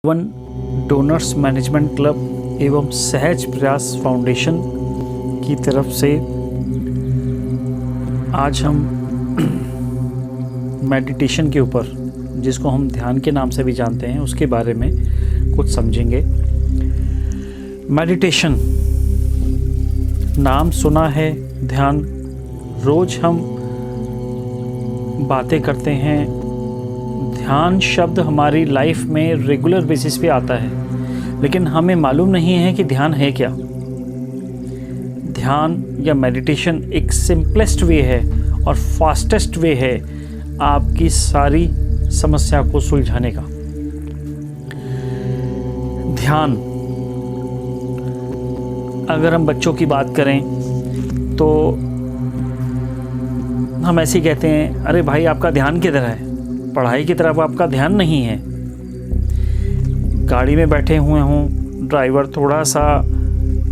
One donors management club एवं सहज प्रयास फाउंडेशन की तरफ से आज हम मेडिटेशन के ऊपर, जिसको हम ध्यान के नाम से भी जानते हैं, उसके बारे में कुछ समझेंगे। मेडिटेशन नाम सुना है, ध्यान रोज हम बातें करते हैं। ध्यान शब्द हमारी लाइफ में रेगुलर बेसिस पे आता है, लेकिन हमें मालूम नहीं है कि ध्यान है क्या। ध्यान या मेडिटेशन एक सिंपलेस्ट वे है और फास्टेस्ट वे है आपकी सारी समस्या को सुलझाने का। ध्यान, अगर हम बच्चों की बात करें तो हम ऐसे ही कहते हैं, अरे भाई आपका ध्यान किधर है, पढ़ाई की तरफ आपका ध्यान नहीं है। गाड़ी में बैठे हुए हों, ड्राइवर थोड़ा सा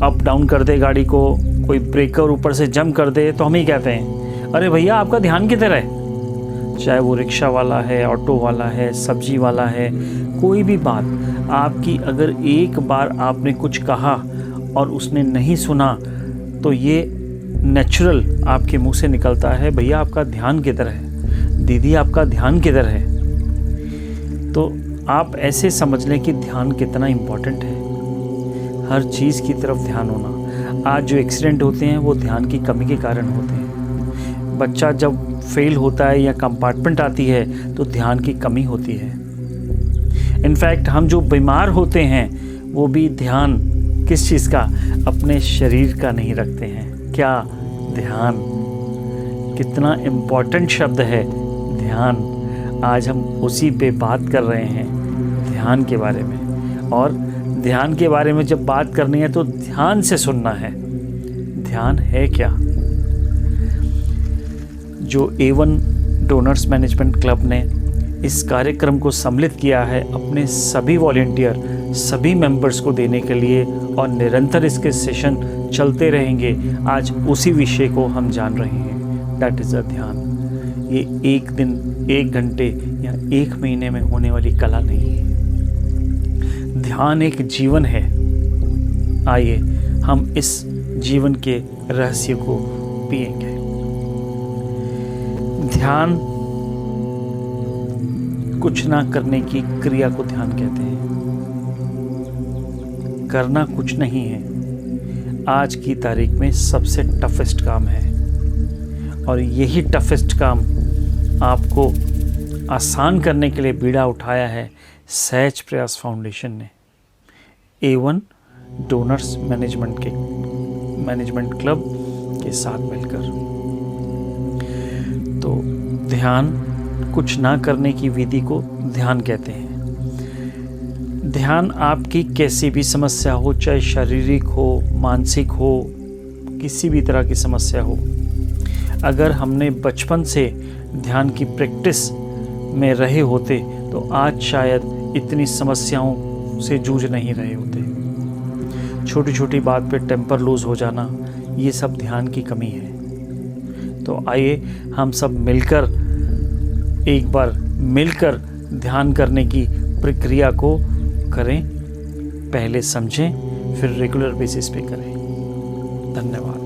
अप डाउन कर दे गाड़ी को, कोई ब्रेकर ऊपर से जंप कर दे, तो हम ही कहते हैं, अरे भैया आपका ध्यान किधर है। चाहे वो रिक्शा वाला है, ऑटो वाला है, सब्जी वाला है, कोई भी बात आपकी, अगर एक बार आपने कुछ कहा और उसने नहीं सुना तो ये नेचुरल आपके मुंह से निकलता है, भैया आपका ध्यान किधर है, दीदी आपका ध्यान किधर है। तो आप ऐसे समझ लें कि ध्यान कितना इम्पोर्टेंट है। हर चीज़ की तरफ ध्यान होना। आज जो एक्सीडेंट होते हैं वो ध्यान की कमी के कारण होते हैं। बच्चा जब फेल होता है या कंपार्टमेंट आती है तो ध्यान की कमी होती है। इनफैक्ट हम जो बीमार होते हैं वो भी ध्यान किस चीज़ का, अपने शरीर का नहीं रखते हैं। क्या ध्यान, कितना इम्पोर्टेंट शब्द है ध्यान। आज हम उसी पे बात कर रहे हैं, ध्यान के बारे में। और ध्यान के बारे में जब बात करनी है तो ध्यान से सुनना है। ध्यान है क्या? जो A1 डोनर्स मैनेजमेंट क्लब ने इस कार्यक्रम को सम्मिलित किया है अपने सभी वॉलेंटियर, सभी मेंबर्स को देने के लिए, और निरंतर इसके सेशन चलते रहेंगे। आज उसी विषय को हम जान रहे हैं, दैट इज़ अ ध्यान। ये एक दिन, एक घंटे या एक महीने में होने वाली कला नहीं है। ध्यान एक जीवन है। आइए हम इस जीवन के रहस्य को पिएंगे। ध्यान कुछ ना करने की क्रिया को ध्यान कहते हैं। करना कुछ नहीं है, आज की तारीख में सबसे टफेस्ट काम है। और यही टफेस्ट काम आपको आसान करने के लिए बीड़ा उठाया है सहज प्रयास फाउंडेशन ने, A1 डोनर्स मैनेजमेंट क्लब के साथ मिलकर। तो ध्यान कुछ ना करने की विधि को ध्यान कहते हैं। ध्यान आपकी कैसी भी समस्या हो, चाहे शारीरिक हो, मानसिक हो, किसी भी तरह की समस्या हो, अगर हमने बचपन से ध्यान की प्रैक्टिस में रहे होते तो आज शायद इतनी समस्याओं से जूझ नहीं रहे होते। छोटी छोटी बात पे टेम्पर लूज हो जाना, ये सब ध्यान की कमी है। तो आइए हम सब मिलकर, एक बार मिलकर ध्यान करने की प्रक्रिया को करें। पहले समझें, फिर रेगुलर बेसिस पे करें। धन्यवाद।